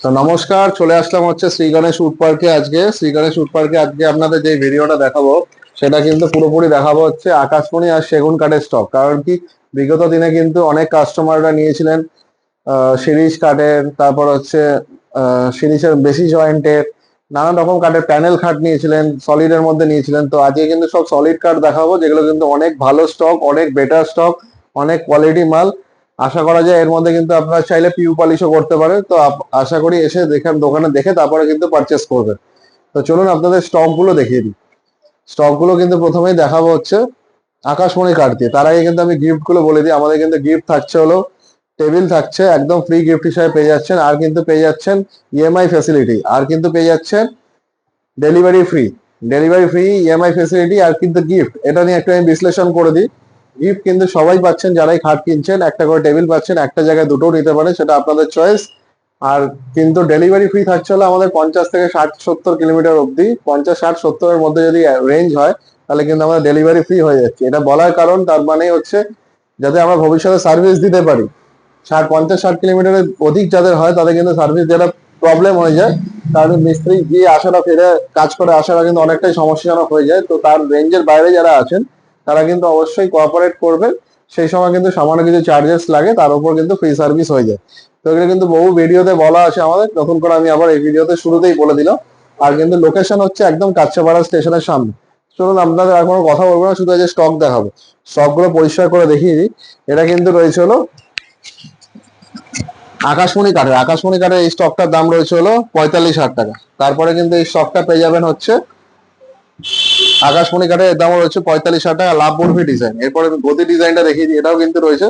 তো নমস্কার, চলে আসলাম হচ্ছে শ্রী গণেশ উড পার্কে। আজকে আপনাদের যে ভিডিওটা দেখাবো সেটা কিন্তু পুরোপুরি দেখাবো হচ্ছে আকাশমণি আর সেগুন কাঠের স্টক। কারণ কি, বিগত দিনে কিন্তু অনেক কাস্টমাররা নিয়েছিলেন সিরিজ কাঠের, তারপর হচ্ছে সিরিজের বেশি জয়েন্টের, নানান রকম কাঠের প্যানেল খাট নিয়েছিলেন, সলিডের মধ্যে নিয়েছিলেন। তো আজকে কিন্তু সব সলিড কাঠ দেখাবো, যেগুলো কিন্তু অনেক ভালো স্টক, অনেক বেটার স্টক, অনেক কোয়ালিটি মাল। আশা করা যায় এর মধ্যে কিন্তু আপনারা চাইলে পিউ পলিশও করতে পারেন। তো আশা করি এসে দেখেন, দোকানে দেখে তারপরে কিন্তু পারচেস করবেন। তো চলুন আপনাদের স্টক গুলো দেখিয়ে দিই। স্টক গুলো কিন্তু প্রথমেই দেখাবো হচ্ছে আকাশমণি কাঠ দিয়ে। তার আগে কিন্তু আমি গিফট গুলো বলে দিই। আমাদের কিন্তু গিফট থাকছে হলো টেবিল থাকছে, একদম ফ্রি গিফট হিসেবে পেয়ে যাচ্ছেন। আর কিন্তু পেয়ে যাচ্ছেন ইএমআই ফ্যাসিলিটি, আর কিন্তু পেয়ে যাচ্ছেন ডেলিভারি ফ্রি ইএমআই ফ্যাসিলিটি, আর কিন্তু গিফট। এটা নিয়ে একটু আমি বিশ্লেষণ করে দিই। গিফট কিন্তু সবাই পাচ্ছেন, যারাই খাট কিনছেন। একটা করে টেবিল পাচ্ছেন, একটা জায়গায় দুটোও নিতে পারে, সেটা আপনাদের চয়েস। আর কিন্তু ডেলিভারি ফ্রি থাকছে হলো আমাদের 50 থেকে 60-70 কিলোমিটার অব্দি। 50, 60, 70-এর মধ্যে যদি রেঞ্জ হয়, তাহলে কিন্তু আমাদের ডেলিভারি ফ্রি হয়ে যাচ্ছে। এটা বলার কারণ, তার মানে হচ্ছে যাতে আমরা ভবিষ্যতে সার্ভিস দিতে পারি। 50, 60 কিলোমিটারের অধিক যাদের হয়, তাদের কিন্তু সার্ভিস যেটা প্রবলেম হয়ে যায়, তাহলে মিস্ত্রি গিয়ে আসাটা, ফিরে কাজ করে আসাটা কিন্তু অনেকটাই সমস্যাজনক হয়ে যায়। তো তার রেঞ্জের বাইরে যারা আছেন, তারা কিন্তু অবশ্যই কোঅপারেট করবেন। সেই সময় কিন্তু সামান্য কিছু চার্জেস লাগে, তার উপর কিন্তু ফ্রি সার্ভিস হয়ে যায়। তো এগুলো কিন্তু বহু ভিডিওতে বলা আছে আমাদের, নতুন করে আমি আবার এই ভিডিওতে শুরুতেই বলে দিলাম। আর কিন্তু লোকেশন হচ্ছে একদম কাচ্চাপাড়া স্টেশনের সামনে। চলুন, আপনাদের আর কোনো কথা বলবো না, শুধু যে স্টক দেখাবো। স্টক গুলো পরিষ্কার করে দেখিয়ে দিই। এটা কিন্তু রয়েছে হলো আকাশমণি কাঠের এই স্টকটার দাম রয়েছে হলো 45,000 টাকা। তারপরে কিন্তু এই স্টকটা পেয়ে যাবেন হচ্ছে আকাশমণি কাঠের দাম রয়েছে 45,000 টাকা, লাভ বরফি ডিজাইন। এরপরে গদি ডিজাইনটা দেখিয়ে দিই, এটাও কিন্তু রয়েছে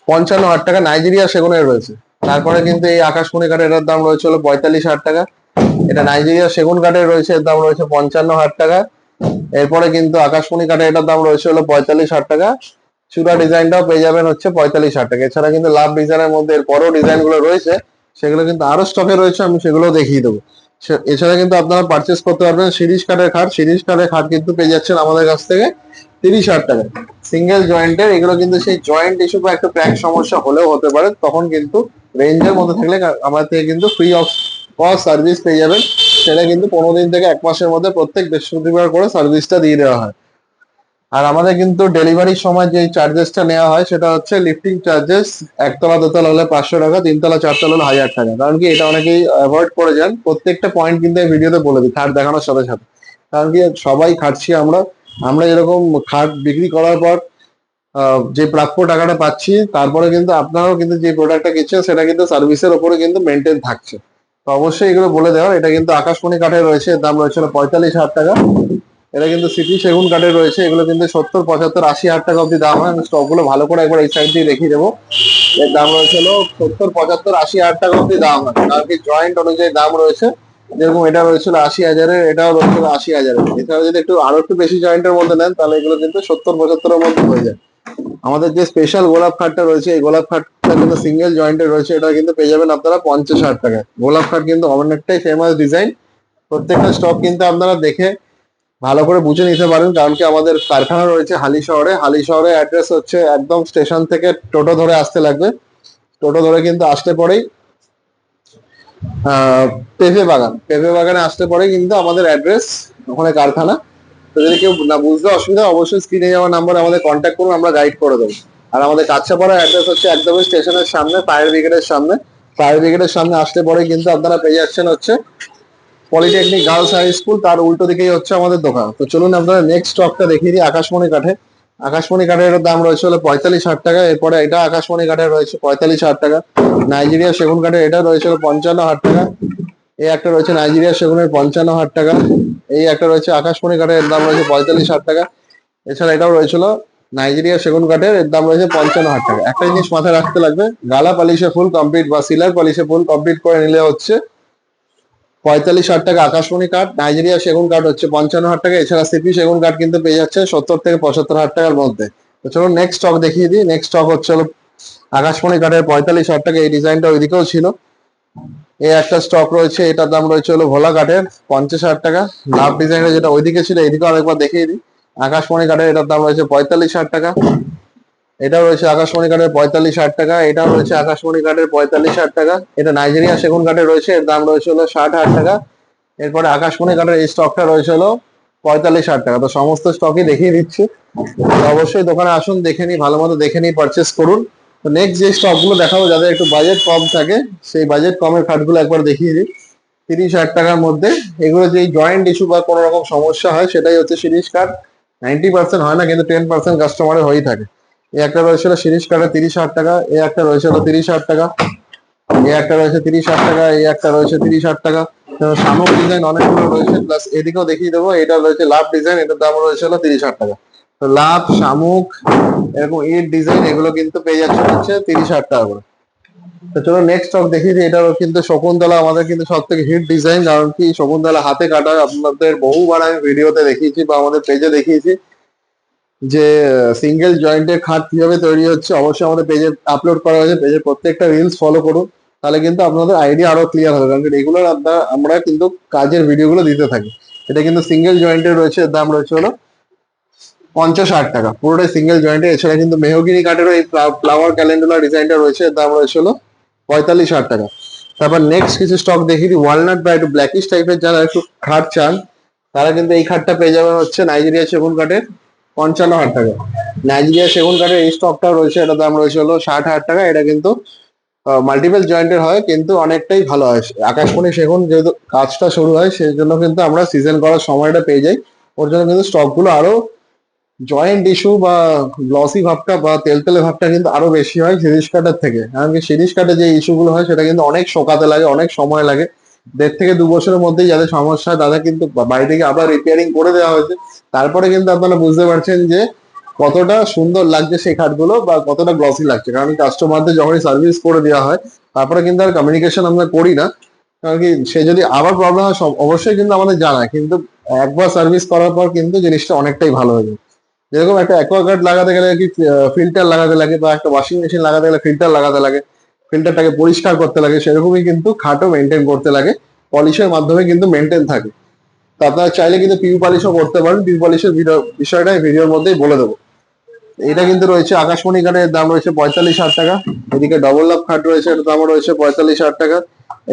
55,000 টাকা, নাইজেরিয়া সেগুনের রয়েছে। তারপরে কিন্তু এই আকাশমণি কাঠের এটার দাম রয়েছে হলো 45,000 টাকা। এটা নাইজেরিয়া সেগুন কাঠের রয়েছে, এর দাম রয়েছে 55,000 টাকা। এরপরে কিন্তু আকাশমণি কাঠের এটার দাম রয়েছে হলো 45,000 টাকা। চূড়া ডিজাইনটাও পেয়ে যাবেন হচ্ছে 45,000 টাকা। এছাড়া কিন্তু লাভ ডিজাইনের মধ্যে এর পরেও ডিজাইন গুলো রয়েছে, সেগুলো কিন্তু আরো স্টকে রয়েছে, আমি সেগুলো দেখিয়ে দেবো। এছাড়া কিন্তু আপনারা পারচেস করতে পারবেন সিরিজ কাঠের খাট কিন্তু পেয়ে যাচ্ছেন আমাদের কাছ থেকে 30,000 টাকা। সিঙ্গেল জয়েন্টের এগুলো কিন্তু সেই জয়েন্ট ইস্যু বা একটু ক্র্যাক সমস্যা হলেও হতে পারে, তখন কিন্তু রেঞ্জের মধ্যে থাকলে আমাদের থেকে কিন্তু ফ্রি অফ কস্ট সার্ভিস পেয়ে যাবেন। সেটা কিন্তু 15 দিন থেকে 1 মাসের মধ্যে প্রত্যেক বৃহস্পতিবার করে সার্ভিসটা দিয়ে দেওয়া হয়। আর আমাদের কিন্তু ডেলিভারির সময় যে চার্জেসটা নেওয়া হয়, সেটা হচ্ছে লিফটিং চার্জেস। একতলা দোতলা হলে 500 টাকা, তিনতলা চারতলা হলে 1,000 টাকা। কারণ কি, এটা অনেকেই অ্যাভয়েড করে যান। প্রত্যেকটা পয়েন্ট কিন্তু এই ভিডিওতে বলে দিই খাট দেখানোর সাথে সাথে। কারণ কি, সবাই খাটছি আমরা। আমরা যেরকম খাট বিক্রি করার পর যে প্রাপ্য টাকাটা পাচ্ছি, তারপরে কিন্তু আপনারাও কিন্তু যে প্রোডাক্টটা কিনছেন, সেটা কিন্তু সার্ভিসের উপরে কিন্তু মেনটেন থাকছে। তো অবশ্যই এগুলো বলে দেওয়া। এটা কিন্তু আকাশমণি কাঠের রয়েছে, এর দাম রয়েছে 45,000 টাকা। এটা কিন্তু সিটি সেগুন কাঠের রয়েছে, এগুলো কিন্তু 70, 75, 80 হাজার টাকা অব্দি দাম হয়। আমি স্টক গুলো ভালো করে একবার এই সাইড দিয়ে দেখিয়ে দেবো। এর দাম রয়েছে হলো 70, 75, 80 হাজার টাকা অব্দি দাম হয়। কারণ কি, জয়েন্ট অনুযায়ী দাম রয়েছে। যেরকম এটা রয়েছিল 80,000-এর, এটাও রয়েছিল 80,000-এর। এছাড়া যদি আরো একটু বেশি জয়েন্টের মধ্যে নেন, তাহলে এগুলো কিন্তু 70, 75-এর মধ্যে হয়ে যায়। আমাদের যে স্পেশাল গোলাপ খাটটা রয়েছে, এই গোলাপ খাটটা কিন্তু সিঙ্গেল জয়েন্টের রয়েছে। এটা কিন্তু পেয়ে যাবেন আপনারা 50,000 টাকায়। গোলাপ খাট কিন্তু অনেকটাই ফেমাস ডিজাইন। প্রত্যেকটা স্টক কিন্তু আপনারা দেখে ভালো করে বুঝে নিতে পারেন। কারণ কি, আমাদের কারখানা রয়েছে হালি শহরে অ্যাড্রেস হচ্ছে একদম স্টেশন থেকে টোটো ধরে আসতে লাগবে। টোটো ধরে কিন্তু আসতে পরেই পেঁপে বাগানে আসতে পরেই কিন্তু আমাদের অ্যাড্রেস, ওখানে কারখানা। তো যদি কেউ না বুঝতে অসুবিধা, অবশ্যই স্ক্রিনে যাওয়া নাম্বার আমাদের কন্ট্যাক্ট করুন, আমরা গাইড করে দেবো। আর আমাদের কাছাপাড়া অ্যাড্রেস হচ্ছে একদমই স্টেশনের সামনে, ফায়ার ব্রিগেডের সামনে আসতে পরে কিন্তু আপনারা পেয়ে যাচ্ছেন হচ্ছে পলিটেকনিক গার্লস হাই স্কুল, তার উল্টো দিকেই হচ্ছে আমাদের দোকান। তো চলুন আপনারা নেক্সট স্টকটা দেখিয়ে দিই। আকাশমণি কাঠের দাম রয়েছে হলো 45,000 টাকা। এরপরে এটা আকাশমণি কাঠের রয়েছে 45,000 টাকা। নাইজেরিয়া সেগুন কাঠের এটা রয়েছে 55,000 টাকা। এই একটা রয়েছে নাইজেরিয়া সেগুনের 55,000 টাকা। এই একটা রয়েছে আকাশমণি কাঠের, এর দাম রয়েছে 45,000 টাকা। এছাড়া এটাও রয়েছিল নাইজেরিয়া সেগুন কাঠের, এর দাম রয়েছে 55,000 টাকা। একটা জিনিস মাথায় রাখতে লাগবে, গালা পালিশে ফুল কমপ্লিট বা সিলার পালিশে ফুল কমপ্লিট করে নিলে হচ্ছে 45,000 টাকা আকাশমণি কাঠ। নাইজেরিয়া সেগুন কাঠ হচ্ছে 55,000 টাকা। এছাড়া সিপি সেগুন কাঠ কিন্তু পেয়ে যাচ্ছে 70 থেকে 75 হাজার টাকার মধ্যে। তো চলুন নেক্সট স্টক দেখিয়ে দিই। নেক্সট স্টক হচ্ছে হলো আকাশমণি কাঠের 45,000 টাকা। এই ডিজাইনটা ওইদিকেও ছিল। এই একটা স্টক রয়েছে, এটার দাম রয়েছে হলো ভোলা কাঠের 50,000 টাকা। লাভ ডিজাইনের যেটা ওইদিকে ছিল, এইদিকে আরেকবার দেখিয়ে দিই। আকাশমণি কাঠের এটার দাম রয়েছে 45,000 টাকা। এটা রয়েছে আকাশমণি কাঠের 45,000 টাকা। এটা রয়েছে আকাশমণি কাঠের 45,000 টাকা। এটা নাইজেরিয়া সেগুন কাঠের রয়েছে, এর দাম রয়েছে হলো 60,000 টাকা। এরপরে আকাশমণি কাঠের এই স্টকটা রয়েছে হলো 45,000 টাকা। তো সমস্ত স্টকই দেখিয়ে দিচ্ছি, তো অবশ্যই দোকানে আসুন, দেখে নিই, ভালো মতো দেখে নিই, পারচেস করুন। তো নেক্সট যে স্টক গুলো দেখাবো যাদের একটু বাজেট কম থাকে, সেই বাজেট কমের খাটগুলো একবার দেখিয়ে দিই। 30,000 টাকার মধ্যে এগুলো যে জয়েন্ট ইস্যু বা কোনো রকম সমস্যা হয় সেটাই হচ্ছে সিরিজ কার্ড। 90% হয় না, কিন্তু 10% কাস্টমারের হয়েই থাকে। এই একটা রয়েছিল সিরিজ কার্ডে 30,000 টাকা, এই একটা রয়েছে 30,000 টাকা, এই একটা রয়েছে 30,000 টাকা, এই একটা রয়েছে 30,000 টাকা। শামুক ডিজাইন অনেকগুলো রয়েছে, প্লাস এদিকেও দেখিয়ে দেবো। এটা রয়েছে লাভ ডিজাইন, এটার দাম রয়েছে 30,000 টাকা। তো লাভ, শামুক, এরকম ইট ডিজাইন এগুলো কিন্তু পেয়ে যাচ্ছে হচ্ছে 30,000 টাকা করে। তো চলো নেক্সট স্টক দেখি যে এটাও কিন্তু শকুন্তলা আমাদের কিন্তু সব থেকে হিট ডিজাইন, কারণ কি শকুন্তলা হাতে কাটা আপনাদের বহুবার আমি ভিডিওতে দেখিয়েছি বা আমাদের পেজে দেখিয়েছি যে সিঙ্গেল জয়েন্টের খাট কিভাবে তৈরি হচ্ছে। অবশ্যই আমাদের পেজে আপলোড করা হয়েছে, পেজের প্রত্যেকটা রিলস ফলো করুন, তাহলে কিন্তু আপনাদের আইডিয়া আরো ক্লিয়ার হবে, কারণ রেগুলার আমরা কিন্তু কাজের ভিডিওগুলো দিতে থাকি। এটা কিন্তু সিঙ্গেল জয়েন্টের রয়েছে, এর দাম রয়েছে হলো 50,000 টাকা, পুরোটাই সিঙ্গেল জয়েন্টে। এছাড়া কিন্তু মেহগিনি কাঠেরও এই ফ্লাওয়ার ক্যালেন্ডুলা ডিজাইনটা রয়েছে, এর দাম রয়েছে হলো 45,000 টাকা। তারপর নেক্সট কিছু স্টক দেখি দিই। ওয়ালনাট বা একটু ব্ল্যাকিশ টাইপের যারা একটু খাট চান, তারা কিন্তু এই খাটটা পেয়ে যাবেন হচ্ছে নাইজেরিয়া সেগুন কাঠের 55,000 টাকা। নাইজেরিয়া সেগুন কাঠের এই স্টকটা রয়েছে, এটার দাম রয়েছে হলো 60,000 টাকা। এটা কিন্তু মাল্টিপল জয়েন্টের হয়, কিন্তু অনেকটাই ভালো হয়। আকাশমণি সেগুন যেহেতু কাজটা শুরু হয়, সেই জন্য কিন্তু আমরা সিজন করার সময়টা পেয়ে যাই। ওর জন্য কিন্তু স্টক গুলো আরো জয়েন্ট ইস্যু বা গ্লসি ভাবটা বা তেলতেলে ভাবটা কিন্তু আরো বেশি হয় সিরিজ কাটার থেকে। কারণ কি সিরিজ কাটে যে ইস্যু গুলো হয় সেটা কিন্তু অনেক শোকাতে লাগে, অনেক সময় লাগে। 1.5 থেকে 2 বছরের মধ্যেই যাদের সমস্যা হয় তাদের কিন্তু বাড়ি থেকে আবার রিপেয়ারিং করে দেওয়া হয়েছে। তারপরে কিন্তু আপনারা বুঝতে পারছেন যে কতটা সুন্দর লাগছে সেই খাটগুলো বা কতটা গ্লসি লাগছে। কারণ কাস্টমারদের যখনই সার্ভিস করে দেওয়া হয় তারপরে কিন্তু আর কমিউনিকেশন আমরা করি না, কারণ কি সে যদি আবার প্রবলেম হয় অবশ্যই কিন্তু আমাদের জানায়, কিন্তু একবার সার্ভিস করার পর কিন্তু জিনিসটা অনেকটাই ভালো হয়ে যায়। যেরকম একটা অ্যাকোয়াগার্ড লাগাতে গেলে কি ফিল্টার লাগাতে লাগে, বা একটা ওয়াশিং মেশিন লাগাতে গেলে ফিল্টার লাগাতে লাগে, ফিল্টারটাকে পরিষ্কার করতে লাগে, সেরকমই কিন্তু খাটও মেনটেন করতে লাগে। পলিশের মাধ্যমে কিন্তু মেনটেন থাকে। তো আপনারা চাইলে কিন্তু পিউ পলিশও করতে পারেন। পিউ পলিশের বিষয়টা এই ভিডিওর মধ্যেই বলে দেবো। এটা কিন্তু রয়েছে আকাশমণি কাঠের দাম রয়েছে 45,000 টাকা। এদিকে ডবল লাভ খাট রয়েছে, এটার দাম রয়েছে 45,000 টাকা।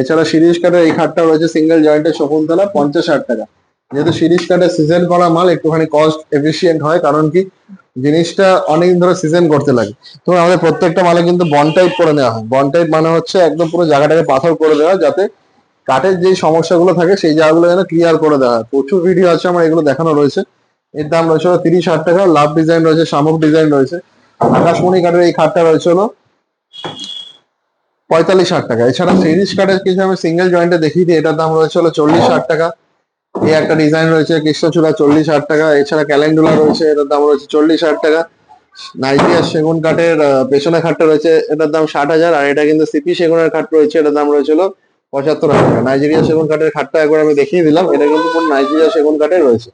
এছাড়া সিরিজ কাঠের এই খাটটা রয়েছে সিঙ্গেল জয়েন্টের শকুন্তলা 50,000 টাকা। যেহেতু সিরিজ কাঠের সিজন করা মাল একটুখানি কস্ট এফিসিয়েন্ট হয়, কারণ কি জিনিসটা অনেকদিন ধরে সিজন করতে লাগে। তো আমাদের প্রত্যেকটা মালে কিন্তু বন টাইপ করে নেওয়া হয়। বন টাইপ মানে হচ্ছে একদম পুরো জায়গাটাকে পাথর করে দেওয়া, যাতে কাঠের যে সমস্যাগুলো থাকে সেই জায়গাগুলো যেন ক্লিয়ার করে দেওয়া হয়। প্রচুর ভিডিও আছে আমার, এগুলো দেখানো রয়েছে। এর দাম রয়েছে 30,000 টাকা। লাভ ডিজাইন রয়েছে, শামুক ডিজাইন রয়েছে। আকাশমণি কাঠের এই খাটটা রয়েছে হলো 45,000 টাকা। এছাড়া সিরিজ কাঠের কিছু আমি সিঙ্গেল জয়েন্টে দেখিয়ে দিই, এটার দাম রয়েছে হলো 40,000 টাকা। এই একটা ডিজাইন রয়েছে কৃষ্ণচূড়া, 40,000 টাকা। এছাড়া ক্যালেন্ডুলা রয়েছে, এটার দাম রয়েছে 40,000 টাকা। নাইজেরিয়া সেগুন কাঠের পেছনে খাটটা রয়েছে, এটার দাম 60,000। আর এটা কিন্তু সিপি সেগুনের খাট রয়েছে, এটার দাম রয়েছে হলো 75,000 টাকা। নাইজেরিয়া সেগুন কাঠের খাটটা একবার আমি দেখিয়ে দিলাম, এটা কিন্তু পুরো নাইজেরিয়া সেগুন কাঠের রয়েছে।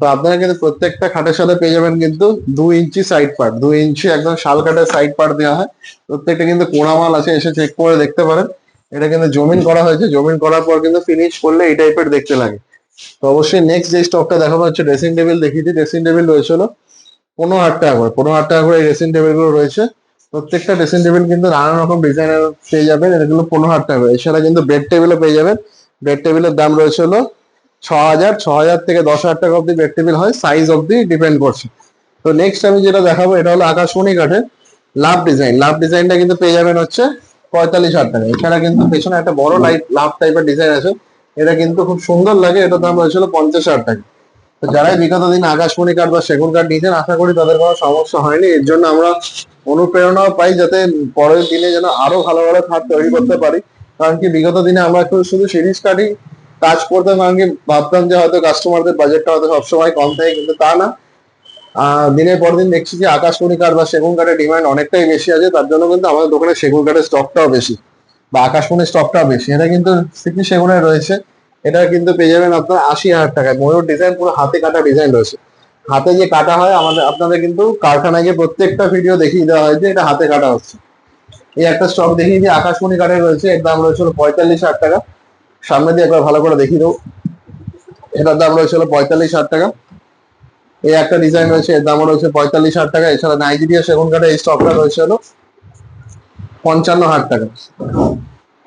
তো আপনারা কিন্তু প্রত্যেকটা খাটের সাথে পেয়ে যাবেন কিন্তু 2 ইঞ্চি সাইড পার্ট, 2 ইঞ্চি একদম শাল কাঠের সাইড পার্ট দেওয়া হয়। প্রত্যেকটা কিন্তু কোড়া মাল আছে, এসে চেক করে দেখতে পারেন। এটা কিন্তু জমিন করা হয়েছে, জমিন করার পর কিন্তু ফিনিশ করলে এই টাইপের দেখতে লাগে। তো অবশ্যই নেক্সট যে স্টকটা দেখাবো হচ্ছে ড্রেসিং টেবিল। দেখিয়ে দিই, ড্রেসিং টেবিল রয়েছে হলো 15,000 টাকা করে। 15,000 টাকা করে এই ড্রেসিং টেবিল গুলো রয়েছে। প্রত্যেকটা ড্রেসিং টেবিল কিন্তু নানান রকম ডিজাইনের পেয়ে যাবেন, এগুলো 15,000 টাকা করে। এছাড়া কিন্তু বেড টেবিলও পেয়ে যাবেন। বেড টেবিলের দাম রয়েছে হলো 6,000। 6,000 থেকে 10,000 টাকা অব্দি বেড টেবিল হয়, সাইজ অব্দি ডিপেন্ড করছে। তো নেক্সট আমি যেটা দেখাবো এটা হলো আকাশমণি কাঠের লাভ ডিজাইন। লাভ ডিজাইনটা কিন্তু পেয়ে যাবেন হচ্ছে 45,000 টাকা। এছাড়া কিন্তু পেছনে একটা বড় লাভ টাইপের ডিজাইন আছে, এটা কিন্তু খুব সুন্দর লাগে, এটার দাম হয়েছিল 50,000 টাকা। তো যারাই বিগত দিন আকাশমণি কাঠ বা সেগুন কাঠ নিয়েছেন, আশা করি তাদের কোনো সমস্যা হয়নি। এর জন্য আমরা অনুপ্রেরণাও পাই, যাতে পরের দিনে যেন আরো ভালো ভালো খাট তৈরি করতে পারি। কারণ কি বিগত দিনে আমরা একটু শুধু সিরিজ কাঠই কাজ করতাম, কারণ কি ভাবতাম যে হয়তো কাস্টমারদের বাজেটটা হয়তো সবসময় কম থাকে, কিন্তু তা না। দিনের পর দিন দেখছি যে আকাশমণি কাঠ বা সেগুন কাঠের ডিমান্ড অনেকটাই বেশি আছে, তার জন্য কিন্তু আমাদের দোকানে সেগুন কাঠের স্টকটাও বেশি বা আকাশমণির স্টকটাও বেশি। এটা কিন্তু সিপি সেগুনের রয়েছে, এটা কিন্তু পেয়ে যাবেন আপনার 80,000 টাকায়। ময়ূর ডিজাইন, পুরো হাতে কাটা ডিজাইন রয়েছে। হাতে যে কাটা হয় আমাদের আপনাদের কিন্তু কারখানায় গিয়ে প্রত্যেকটা ভিডিও দেখিয়ে দেওয়া হয় যে এটা হাতে কাটা হচ্ছে। এই একটা স্টক দেখিয়ে দিয়ে আকাশমণি কাঠের রয়েছে, এর দাম রয়েছে 45,000 টাকা। সামনে দিয়ে একবার ভালো করে দেখিয়ে দেবো। এটার দাম রয়েছে 45,000 টাকা। এই একটা ডিজাইন রয়েছে, এর দাম রয়েছে 45,000 টাকা। এছাড়া নাইজেরিয়া সেগুন কাঠের এই স্টকটা রয়েছে হলো 55,000 টাকা।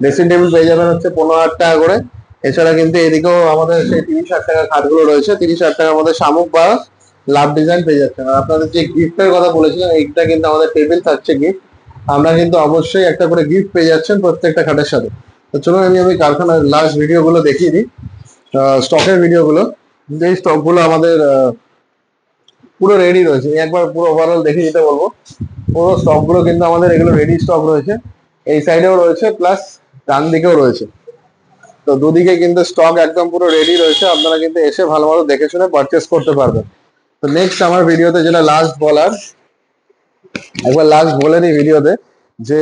ড্রেসিং টেবিল পেয়ে যাবেন হচ্ছে 15,000 টাকা করে। এছাড়া কিন্তু এদিকেও আমাদের সেই 30,000 টাকার খাটগুলো রয়েছে। 30,000 টাকার মধ্যে শামুক বা লাভ ডিজাইন পেয়ে যাচ্ছেন। আর আপনাদের যে গিফটের কথা বলেছিলাম, এইটা কিন্তু আমাদের টেবিল থাকছে গিফট। আমরা কিন্তু অবশ্যই একটা করে গিফট পেয়ে যাচ্ছেন প্রত্যেকটা খাটের সাথে। তো চলুন আমি কারখানার লাস্ট ভিডিও গুলো দেখিয়ে দিই, স্টকের ভিডিও গুলো। যে স্টক গুলো আমাদের পুরো রেডি রয়েছে, একবার পুরো ওভারঅল দেখিয়ে দিতে বলবো। পুরো স্টক গুলো কিন্তু আমাদের এগুলো রেডি স্টক রয়েছে। এই সাইডেও রয়েছে, প্লাস ডান দিকেও রয়েছে। তো দুদিকে কিন্তু স্টক একদম পুরো রেডি রয়েছে, আপনারা কিন্তু এসে ভালো ভালো দেখে শুনে পারচেস করতে পারবেন। তো নেক্সট আমার ভিডিওতে যেটা লাস্ট বলার, একবার লাস্ট বলে নিই ভিডিওতে, যে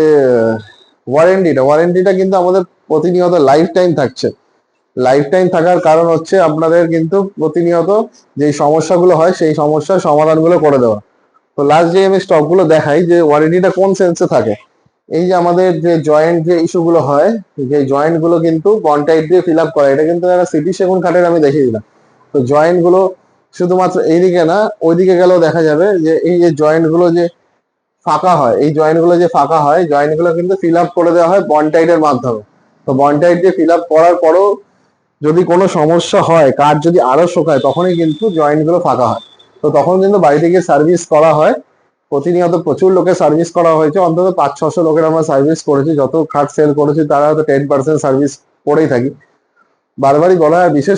ওয়ারেন্টিটা কিন্তু আমাদের প্রতিনিয়ত লাইফ টাইম থাকছে। লাইফ টাইম থাকার কারণ হচ্ছে আপনাদের কিন্তু প্রতিনিয়ত যে সমস্যাগুলো হয় সেই সমস্যার সমাধানগুলো করে দেওয়া। তো লাস্ট যে আমি স্টক গুলো দেখাই যে ওয়ারেন্টিটা কোন সেন্সে থাকে। এই যে আমাদের যে জয়েন্ট যে ইস্যু গুলো হয়, যে জয়েন্ট গুলো কিন্তু বন্ডটাইট দিয়ে ফিল আপ করা, এটা কিন্তু একটা সিটি সেগুন কাঠের আমি দেখিয়ে দিলাম। তো জয়েন্ট গুলো শুধুমাত্র এইদিকে না, ওইদিকে গেলেও দেখা যাবে যে এই যে জয়েন্ট গুলো যে ফাঁকা হয়, এই জয়েন্ট গুলো যে ফাঁকা হয়, জয়েন্ট গুলো কিন্তু ফিল আপ করে দেওয়া হয় বন্ডটাইটের মাধ্যমে। তো বন্ডটাইট দিয়ে ফিল আপ করার পরও যদি কোনো সমস্যা হয়, কাঠ যদি আরো শোকায়, তখনই কিন্তু জয়েন্ট গুলো ফাঁকা হয়। তো তখন কিন্তু বাড়ি থেকে সার্ভিস করা হয়। প্রতিনিয়ত প্রচুর লোকের সার্ভিস করা হয়েছে, অন্তত 500-600 লোকের আমরা সার্ভিস করেছি। যত খাট সেল করেছি তারা হয়তো 10% সার্ভিস করেই থাকি। বারবারই বলা হয়, বিশেষ